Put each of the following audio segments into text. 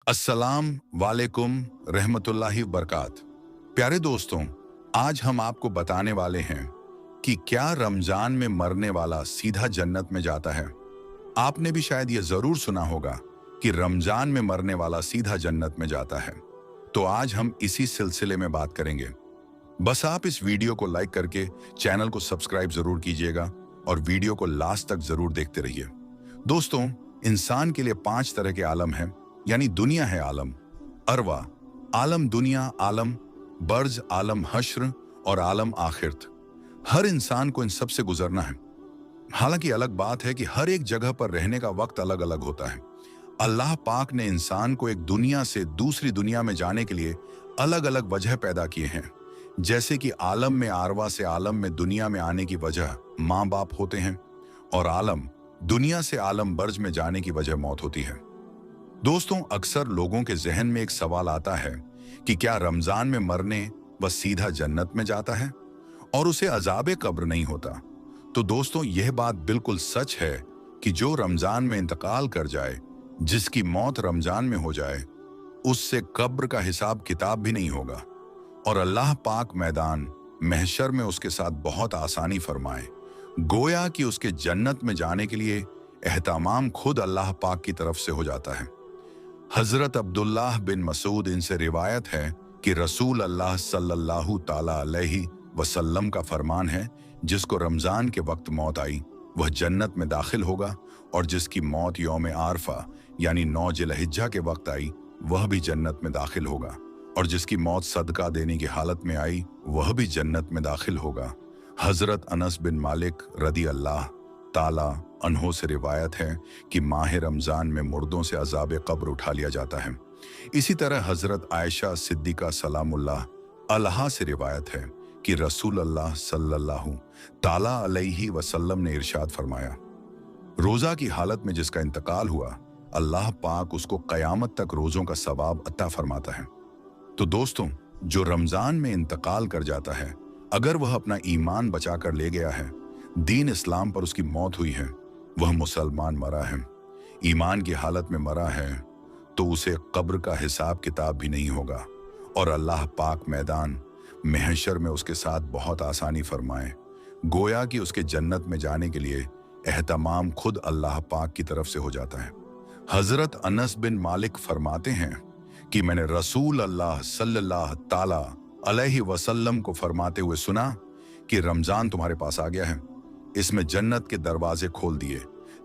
अस्सलाम वालेकुम रहमतुल्लाहि बरकात। प्यारे दोस्तों, आज हम आपको बताने वाले हैं कि क्या रमजान में मरने वाला सीधा जन्नत में जाता है। आपने भी शायद ये जरूर सुना होगा कि रमजान में मरने वाला सीधा जन्नत में जाता है। तो आज हम इसी सिलसिले में बात करेंगे। बस आप इस वीडियो को लाइक करके चैनल को सब्सक्राइब जरूर कीजिएगा और वीडियो को लास्ट तक जरूर देखते रहिए। दोस्तों, इंसान के लिए 5 तरह के आलम हैं, यानी दुनिया है आलम, अरवा आलम, दुनिया आलम, बर्ज आलम, हश्र और आलम आखिरत। हर इंसान को इन सब से गुजरना है। हालांकि अलग बात है कि हर एक जगह पर रहने का वक्त अलग अलग होता है। अल्लाह पाक ने इंसान को एक दुनिया से दूसरी दुनिया में जाने के लिए अलग अलग वजह पैदा किए हैं। जैसे कि आलम में आरवा से आलम में दुनिया में आने की वजह माँ बाप होते हैं, और आलम दुनिया से आलम बर्ज में जाने की वजह मौत होती है। दोस्तों, अक्सर लोगों के जहन में एक सवाल आता है कि क्या रमजान में मरने वह सीधा जन्नत में जाता है और उसे अजाब कब्र नहीं होता। तो दोस्तों, यह बात बिल्कुल सच है कि जो रमजान में इंतकाल कर जाए, जिसकी मौत रमजान में हो जाए, उससे कब्र का हिसाब किताब भी नहीं होगा और अल्लाह पाक मैदान महशर में उसके साथ बहुत आसानी फरमाए। गोया कि उसके जन्नत में जाने के लिए एहतमाम खुद अल्लाह पाक की तरफ से हो जाता है। हजरत अब्दुल्लाह बिन मसूद इनसे रिवायत है कि रसूल अल्लाह सल्लल्लाहु ताला अलैहि वसल्लम का फरमान है, जिसको रमजान के वक्त मौत आई वह जन्नत में दाखिल होगा, और जिसकी मौत यौम आरफा यानी 9 जिलहिज्जा के वक्त आई वह भी जन्नत में दाखिल होगा, और जिसकी मौत सदका देने की हालत में आई वह भी जन्नत में दाखिल होगा। हजरत अनस बिन मालिक रदी अल्लाह ताला अन्हो से रिवायत है कि माह रमजान में मुर्दों से अजाब कब्र उठा लिया जाता है। इसी तरह हजरत आयशा सिद्दीका सलामुल्लाह अलहा से रिवायत है कि रसूल अल्लाह सल्लल्लाहु ताला अलैहि वसल्लम ने इरशाद फरमाया, रोजा की हालत में जिसका इंतकाल हुआ, अल्लाह पाक उसको कयामत तक रोजों का सवाब अता फरमाता है। तो दोस्तों, जो रमजान में इंतकाल कर जाता है, अगर वह अपना ईमान बचाकर ले गया है, दीन इस्लाम पर उसकी मौत हुई है, वह मुसलमान मरा है, ईमान की हालत में मरा है, तो उसे कब्र का हिसाब किताब भी नहीं होगा और अल्लाह पाक मैदान महशर में उसके साथ बहुत आसानी फरमाए। गोया कि उसके जन्नत में जाने के लिए एहतमाम खुद अल्लाह पाक की तरफ से हो जाता है। हजरत अनस बिन मालिक फरमाते हैं कि मैंने रसूल अल्लाह सल्लल्लाहु ताला अलैहि वसल्लम को फरमाते हुए सुना कि रमजान तुम्हारे पास आ गया है, इसमें जन्नत के दरवाजे खोल दिए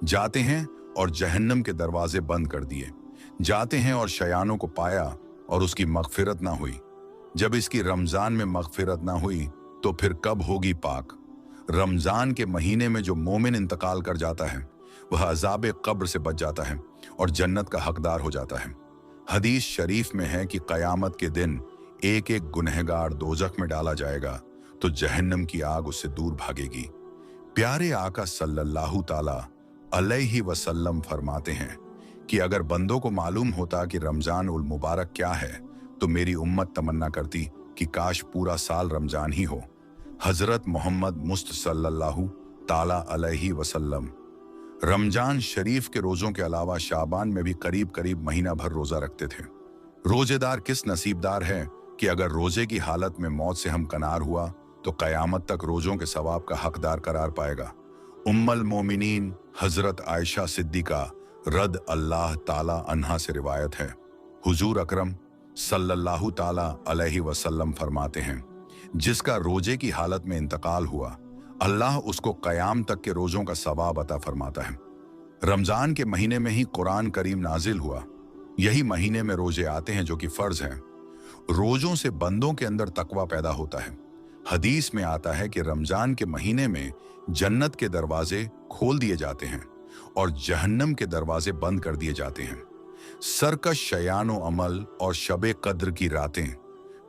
जाते हैं और जहन्नम के दरवाजे बंद कर दिए जाते हैं, और शयानों को पाया और उसकी मगफिरत ना हुई। जब इसकी रमजान में मगफिरत ना हुई तो फिर कब होगी पाक। रमजान के महीने में जो मोमिन इंतकाल कर जाता है वह अजाब कब्र से बच जाता है और जन्नत का हकदार हो जाता है। हदीस शरीफ में है कि कयामत के दिन एक एक गुनहगार दोजख में डाला जाएगा तो जहन्नम की आग उससे दूर भागेगी। प्यारे आका सल्लल्लाहु ताला अलैहि वसल्लम फरमाते हैं कि अगर बंदों को मालूम होता कि रमजान उल मुबारक क्या है, तो मेरी उम्मत तमन्ना करती कि काश पूरा साल रमजान ही हो। हजरत मोहम्मद मुस्त सल्लल्लाहु ताला अलैहि वसल्लम रमजान शरीफ के रोजों के अलावा शाबान में भी करीब करीब महीना भर रोजा रखते थे। रोजेदार किस नसीबदार है कि अगर रोजे की हालत में मौत से हमकनार हुआ तो कयामत तक रोजों के सवाब का हकदार करार पाएगा। उम्मुल मोमिनीन हजरत आयशा सिद्दीका रद अल्लाह ताला अन्हा से रिवायत है, हुजूर अकरम सल्लल्लाहु ताला अलैहि वसल्लम फरमाते हैं, जिसका रोजे की हालत में इंतकाल हुआ, अल्लाह उसको कयाम तक के रोजों का सवाब अता फरमाता है। रमजान के महीने में ही कुरान करीम नाजिल हुआ। यही महीने में रोजे आते हैं जो कि फर्ज हैं। रोजों से बंदों के अंदर तकवा पैदा होता है। हदीस में आता है कि रमजान के महीने में जन्नत के दरवाजे खोल दिए जाते हैं और जहन्नम के दरवाजे बंद कर दिए जाते हैं। सरकश शयानो अमल और शबे कद्र की रातें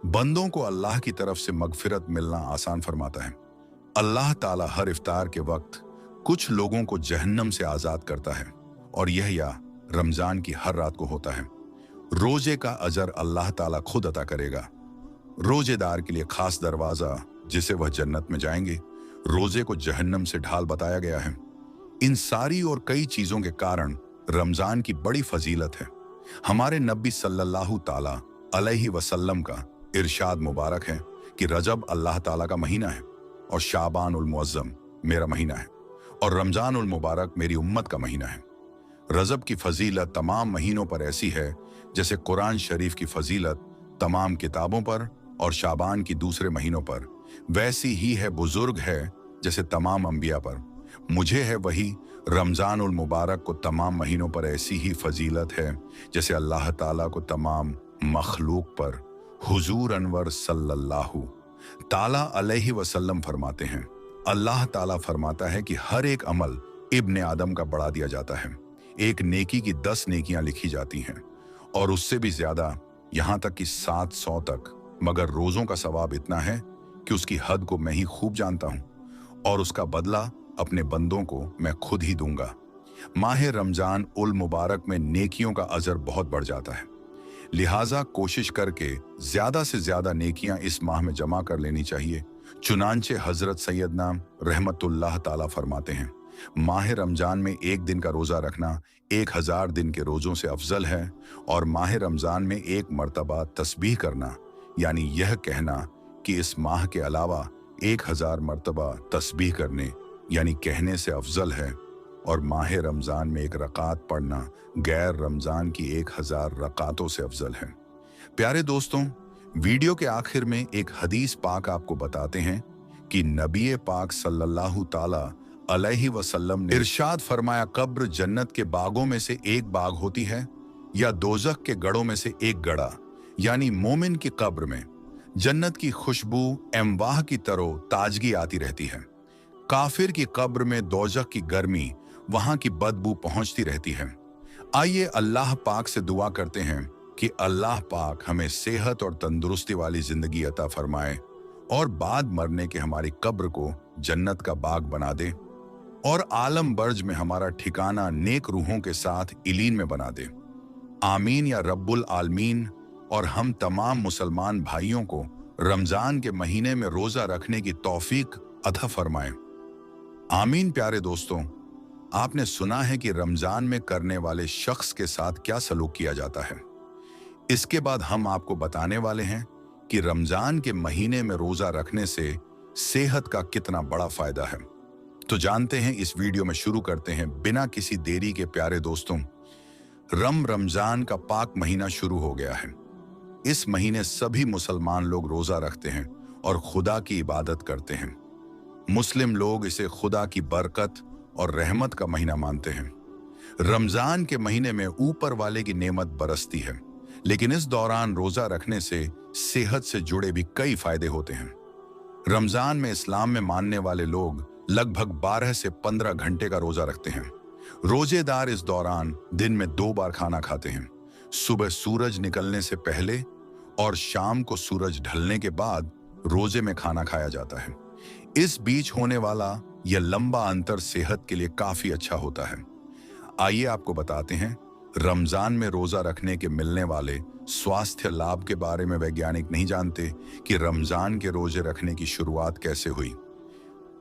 बंदों को अल्लाह की तरफ से मगफिरत मिलना आसान फरमाता है। अल्लाह ताला हर इफ्तार के वक्त कुछ लोगों को जहन्नम से आजाद करता है, और यह या रमजान की हर रात को होता है। रोजे का अजर अल्लाह ताला खुद अता करेगा। रोजेदार के लिए खास दरवाजा जिसे वह जन्नत में जाएंगे, रोजे को जहन्नम से ढाल बताया गया है। इन सारी और कई चीजों के कारण रमजान की बड़ी फजीलत है। हमारे नबी सल्लल्लाहु ताला अलैहि वसल्लम का इरशाद मुबारक है कि रजब अल्लाह ताला का महीना है और शाबान उल मुअज्जम मेरा महीना है और रमजान उल मुबारक मेरी उम्मत का महीना है। रजब की फजीलत तमाम महीनों पर ऐसी है जैसे कुरान शरीफ की फजीलत तमाम किताबों पर और शाबान की दूसरे महीनों पर वैसी ही है, बुजुर्ग है जैसे तमाम अंबिया पर। मुझे है वही रमजान उल मुबारक को तमाम महीनों पर ऐसी ही फजीलत है जैसे अल्लाह ताला को तमाम मखलूक पर। हुजूर अनवर सल्लल्लाहु ताला अलैहि वसल्लम फरमाते हैं, अल्लाह ताला फरमाता है कि हर एक अमल इब्ने आदम का बढ़ा दिया जाता है। एक नेकी की 10 नेकियां लिखी जाती हैं और उससे भी ज्यादा, यहां तक कि 700 तक। मगर रोजों का सवाब इतना है कि उसकी हद को मैं ही खूब जानता हूं और उसका बदला अपने बंदों को मैं खुद ही दूंगा। माह रमजान उल मुबारक में नेकियों का अजर बहुत बढ़ जाता है, लिहाजा कोशिश करके ज्यादा से ज्यादा नेकियां इस माह में जमा कर लेनी चाहिए। चुनांचे हजरत सैयदना रहमतुल्लाह ताला फरमाते हैं, माह रमजान में एक दिन का रोजा रखना 1000 दिन के रोजों से अफजल है और माह रमजान में एक मर्तबा तस्बीह करना, यानी यह कहना कि इस माह के अलावा 1000 मर्तबा तस्बीह करने यानी कहने से अफजल है और माह रमजान में एक रकात पढ़ना गैर रमजान की 1000 रकातों से अफजल है। प्यारे दोस्तों, वीडियो के आखिर में एक हदीस पाक आपको बताते हैं कि नबी पाक सल्लल्लाहु ताला अलैहि वसल्लम ने इरशाद फरमाया, कब्र जन्नत के बागों में से एक बाग होती है या दोजख के गढ़ों में से एक गड़ा, यानी मोमिन की कब्र में जन्नत की खुशबू एमवाह की तरो ताजगी आती रहती है। काफिर की कब्र में दोजख की गर्मी, वहां की बदबू पहुंचती रहती है। आइए अल्लाह पाक से दुआ करते हैं कि अल्लाह पाक हमें सेहत और तंदुरुस्ती वाली जिंदगी अता फरमाए और बाद मरने के हमारी कब्र को जन्नत का बाग बना दे और आलम बर्ज में हमारा ठिकाना नेक रूहों के साथ इलीन में बना दे। आमीन या रब्बुल आलमीन। और हम तमाम मुसलमान भाइयों को रमजान के महीने में रोजा रखने की तौफीक अता फरमाए। आमीन। प्यारे दोस्तों, आपने सुना है कि रमजान में करने वाले शख्स के साथ क्या सलूक किया जाता है। इसके बाद हम आपको बताने वाले हैं कि रमजान के महीने में रोजा रखने से सेहत का कितना बड़ा फायदा है। तो जानते हैं, इस वीडियो में शुरू करते हैं बिना किसी देरी के। प्यारे दोस्तों, रमजान का पाक महीना शुरू हो गया है। इस महीने सभी मुसलमान लोग रोजा रखते हैं और खुदा की इबादत करते हैं। मुस्लिम लोग इसे खुदा की बरकत और रहमत का महीना मानते हैं। रमजान के महीने में ऊपर वाले की नेमत बरसती है, लेकिन इस दौरान रोजा रखने से सेहत से जुड़े भी कई फायदे होते हैं। रमजान में इस्लाम में मानने वाले लोग लगभग 12 से 15 घंटे का रोजा रखते हैं। रोजेदार इस दौरान दिन में 2 बार खाना खाते हैं, सुबह सूरज निकलने से पहले और शाम को सूरज ढलने के बाद रोजे में खाना खाया जाता है। इस बीच होने वाला यह लंबा अंतर सेहत के लिए काफी अच्छा होता है। आइए आपको बताते हैं रमजान में रोजा रखने के मिलने वाले स्वास्थ्य लाभ के बारे में। वैज्ञानिक नहीं जानते कि रमजान के रोजे रखने की शुरुआत कैसे हुई,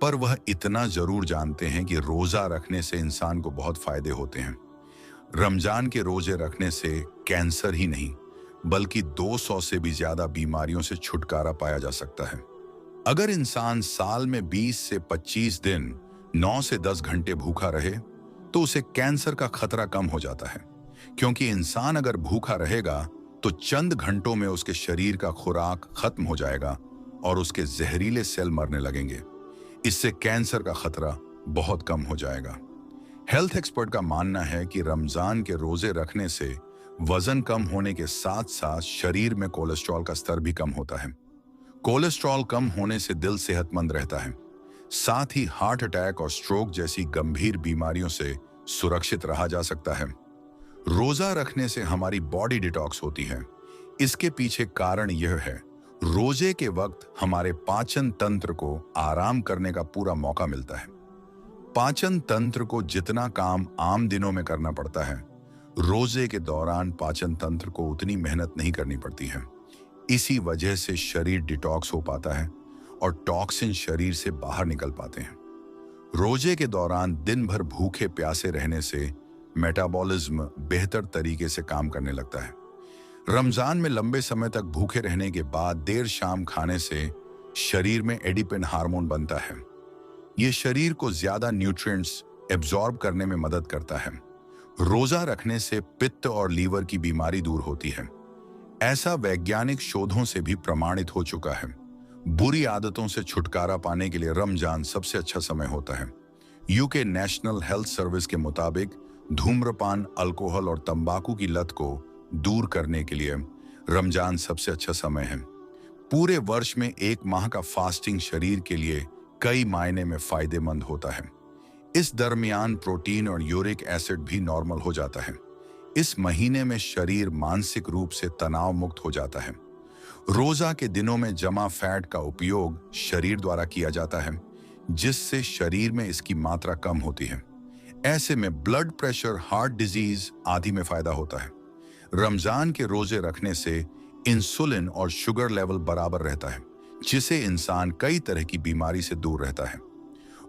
पर वह इतना जरूर जानते हैं कि रोजा रखने से इंसान को बहुत फायदे होते हैं। रमजान के रोजे रखने से कैंसर ही नहीं बल्कि 200 से भी ज्यादा बीमारियों से छुटकारा पाया जा सकता है। अगर इंसान साल में 20 से 25 दिन 9 से 10 घंटे भूखा रहे तो उसे कैंसर का खतरा कम हो जाता है, क्योंकि इंसान अगर भूखा रहेगा तो चंद घंटों में उसके शरीर का खुराक खत्म हो जाएगा और उसके जहरीले सेल मरने लगेंगे। इससे कैंसर का खतरा बहुत कम हो जाएगा। हेल्थ एक्सपर्ट का मानना है कि रमजान के रोजे रखने से वजन कम होने के साथ साथ शरीर में कोलेस्ट्रॉल का स्तर भी कम होता है। कोलेस्ट्रॉल कम होने से दिल सेहतमंद रहता है, साथ ही हार्ट अटैक और स्ट्रोक जैसी गंभीर बीमारियों से सुरक्षित रहा जा सकता है। रोजा रखने से हमारी बॉडी डिटॉक्स होती है। इसके पीछे कारण यह है, रोजे के वक्त हमारे पाचन तंत्र को आराम करने का पूरा मौका मिलता है। पाचन तंत्र को जितना काम आम दिनों में करना पड़ता है, रोजे के दौरान पाचन तंत्र को उतनी मेहनत नहीं करनी पड़ती है। इसी वजह से शरीर डिटॉक्स हो पाता है और टॉक्सिन शरीर से बाहर निकल पाते हैं। रोजे के दौरान दिन भर भूखे प्यासे रहने से मेटाबॉलिज्म बेहतर तरीके से काम करने लगता है। रमजान में लंबे समय तक भूखे रहने के बाद देर शाम खाने से शरीर में एडिपिन हार्मोन बनता है। ये शरीर को ज्यादा न्यूट्रिएंट्स एब्जॉर्ब करने में मदद करता है। रोजा रखने से पित्त और लीवर की बीमारी दूर होती है। ऐसा वैज्ञानिक शोधों से भी प्रमाणित हो चुका है। बुरी आदतों से छुटकारा पाने के लिए रमजान सबसे अच्छा समय होता है। यूके नेशनल हेल्थ सर्विस के मुताबिक धूम्रपान, अल्कोहल और तंबाकू की लत को दूर करने के लिए रमजान सबसे अच्छा समय है। पूरे वर्ष में एक माह का फास्टिंग शरीर के लिए कई मायने में फायदेमंद होता है। इस दरमियान प्रोटीन और यूरिक एसिड भी नॉर्मल हो जाता है। इस महीने में शरीर मानसिक रूप से तनाव मुक्त हो जाता है। रोजा के दिनों में जमा फैट का उपयोग शरीर द्वारा किया जाता है, जिससे शरीर में इसकी मात्रा कम होती है। ऐसे में ब्लड प्रेशर, हार्ट डिजीज आदि में फायदा होता है। रमजान के रोजे रखने से इंसुलिन और शुगर लेवल बराबर रहता है, जिससे इंसान कई तरह की बीमारी से दूर रहता है।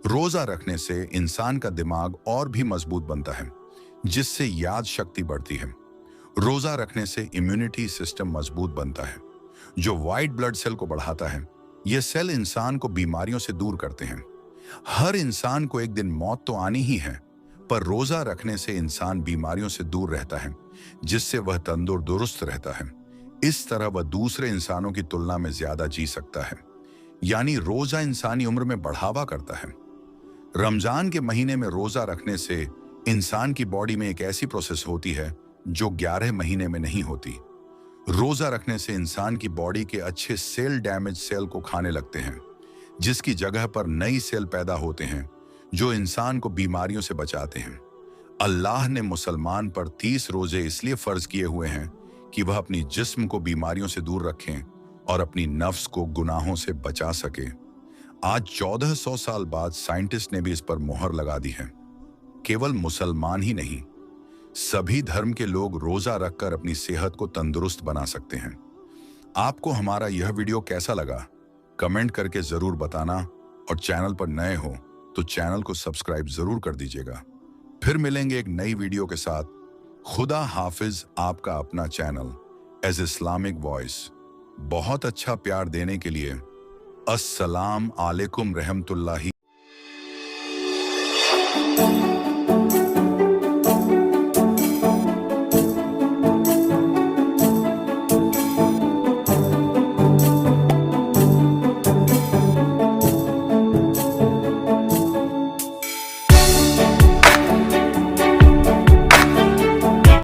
रोजा रखने से इंसान का दिमाग और भी मजबूत बनता है, जिससे याद शक्ति बढ़ती है। रोजा रखने से इम्यूनिटी सिस्टम मजबूत बनता है, जो व्हाइट ब्लड सेल को बढ़ाता है। ये सेल इंसान को बीमारियों से दूर करते हैं। हर इंसान को एक दिन मौत तो आनी ही है, पर रोजा रखने से इंसान बीमारियों से दूर रहता है, जिससे वह तंदुरुस्त रहता है। इस तरह वह दूसरे इंसानों की तुलना में ज्यादा जी सकता है। यानी रोजा इंसानी उम्र में बढ़ावा करता है। रमजान के महीने में रोजा रखने से इंसान की बॉडी में एक ऐसी प्रोसेस होती है जो 11 महीने में नहीं होती। रोजा रखने से इंसान की बॉडी के अच्छे सेल डैमेज सेल को खाने लगते हैं, जिसकी जगह पर नई सेल पैदा होते हैं जो इंसान को बीमारियों से बचाते हैं। अल्लाह ने मुसलमान पर 30 रोजे इसलिए फर्ज किए हुए हैं कि वह अपनी जिस्म को बीमारियों से दूर रखें और अपनी नफ्स को गुनाहों से बचा सके। आज 1400 साल बाद साइंटिस्ट ने भी इस पर मोहर लगा दी है। केवल मुसलमान ही नहीं, सभी धर्म के लोग रोजा रखकर अपनी सेहत को तंदुरुस्त बना सकते हैं। आपको हमारा यह वीडियो कैसा लगा, कमेंट करके जरूर बताना, और चैनल पर नए हो तो चैनल को सब्सक्राइब जरूर कर दीजिएगा। फिर मिलेंगे एक नई वीडियो के साथ। खुदा हाफिज। आपका अपना चैनल एज इस्लामिक वॉइस। बहुत अच्छा प्यार देने के लिए अस्सलाम आलेकुम रहमतुल्लाहि